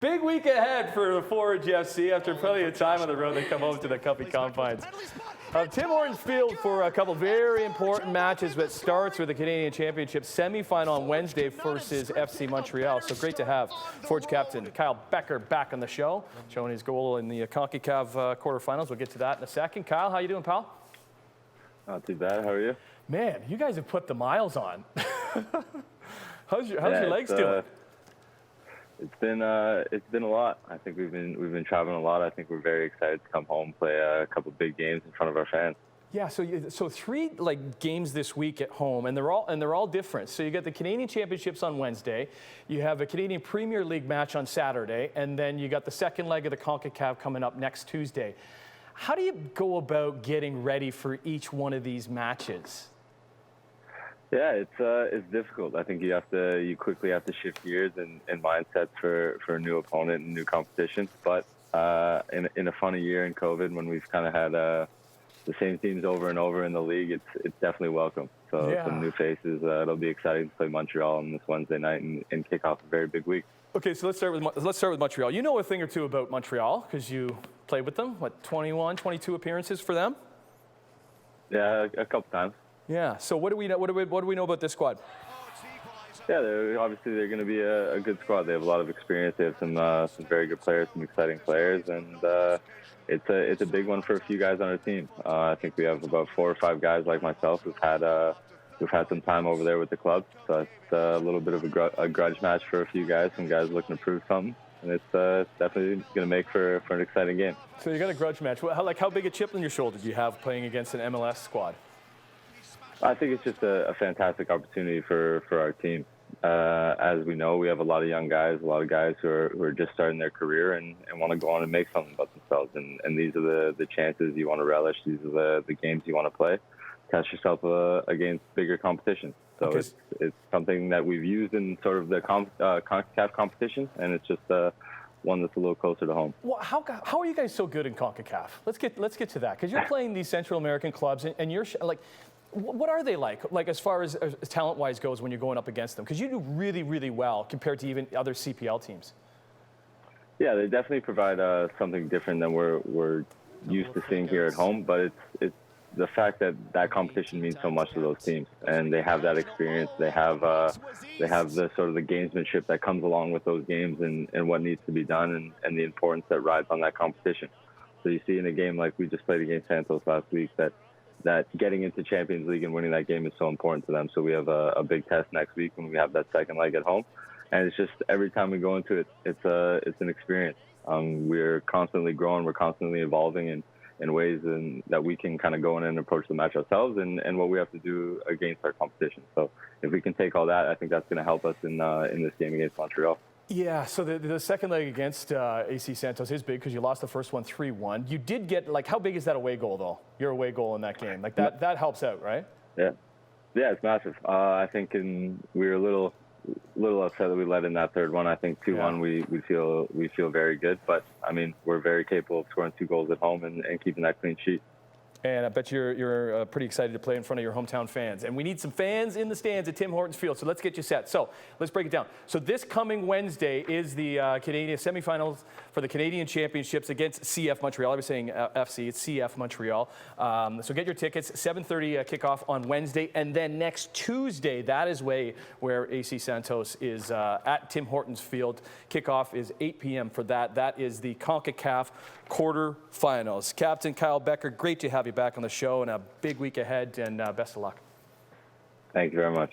Big week ahead for the Forge FC. After plenty of time on the road, they come home to the Cuppy Confines. Tim Hortons Field for a couple very important matches, but starts with the Canadian Championship semifinal on Wednesday versus FC Montreal. So great to have Forge captain Kyle Bekker back on the show, showing his goal in the CONCACAF quarterfinals. We'll get to that in a second. Kyle, how you doing, pal? Not too bad. How are you? Man, you guys have put the miles on. How's your legs doing? It's been a lot. I think we've been traveling a lot. I think we're very excited to come home, play a couple big games in front of our fans. Yeah, so three games this week at home, and they're all different. So you got the Canadian Championships on Wednesday, you have a Canadian Premier League match on Saturday, and then you got the second leg of the CONCACAF coming up next Tuesday. How do you go about getting ready for each one of these matches? Yeah, it's difficult. I think you quickly have to shift gears and mindsets for a new opponent and new competition. But in a funny year in COVID, when we've kind of had the same teams over and over in the league, it's definitely welcome. So yeah. Some new faces. It'll be exciting to play Montreal on this Wednesday night and kick off a very big week. Okay, so let's start with Montreal. You know a thing or two about Montreal because you played with them. What, 21, 22 appearances for them? Yeah, a couple times. Yeah. So what do we know? What do we know about this squad? Yeah, they're going to be a good squad. They have a lot of experience. They have some very good players, some exciting players, and it's a big one for a few guys on our team. I think we have about 4 or 5 guys like myself who've had some time over there with the club. So it's a little bit of a grudge match for a few guys. Some guys looking to prove something, and it's definitely going to make for an exciting game. So you got a grudge match. How big a chip on your shoulder do you have playing against an MLS squad? I think it's just a fantastic opportunity for our team. As we know, we have a lot of young guys, a lot of guys who are just starting their career and want to go on and make something about themselves. And these are the chances you want to relish. These are the games you want to play. Test yourself against bigger competition. So okay. It's something that we've used in sort of the CONCACAF competition, and it's just one that's a little closer to home. Well, how are you guys so good in CONCACAF? Let's get to that, because you're playing these Central American clubs, and you're like. What are they like as far as talent-wise goes when you're going up against them? Because you do really, really well compared to even other CPL teams. Yeah, they definitely provide something different than we're used to seeing here at home. But it's the fact that competition means so much to those teams, and they have that experience. They have the sort of the gamesmanship that comes along with those games, and what needs to be done, and the importance that rides on that competition. So you see in a game like we just played against Santos last week that getting into Champions League and winning that game is so important to them. So we have a big test next week when we have that second leg at home. And it's just every time we go into it, it's an experience. We're constantly growing. We're constantly evolving in ways that we can kind of go in and approach the match ourselves and what we have to do against our competition. So if we can take all that, I think that's going to help us in this game against Montreal. Yeah, so the second leg against AC Santos is big because you lost the first one 3-1. You did get, how big is that away goal, though? Your away goal in that game. That helps out, right? Yeah, it's massive. I think we were a little upset that we let in that third one. I think 2-1 we feel very good. But, I mean, we're very capable of scoring 2 goals at home and keeping that clean sheet. And I bet you're pretty excited to play in front of your hometown fans. And we need some fans in the stands at Tim Hortons Field, so let's get you set. So let's break it down. So this coming Wednesday is the Canadian semifinals for the Canadian Championships against CF Montreal. I was saying FC, it's CF Montreal. So get your tickets, 7:30 kickoff on Wednesday. And then next Tuesday, that is where AC Santos is at Tim Hortons Field. Kickoff is 8 p.m. for that. That is the CONCACAF quarterfinals. Captain Kyle Bekker, great to have you back on the show, and a big week ahead, and best of luck. Thank you very much.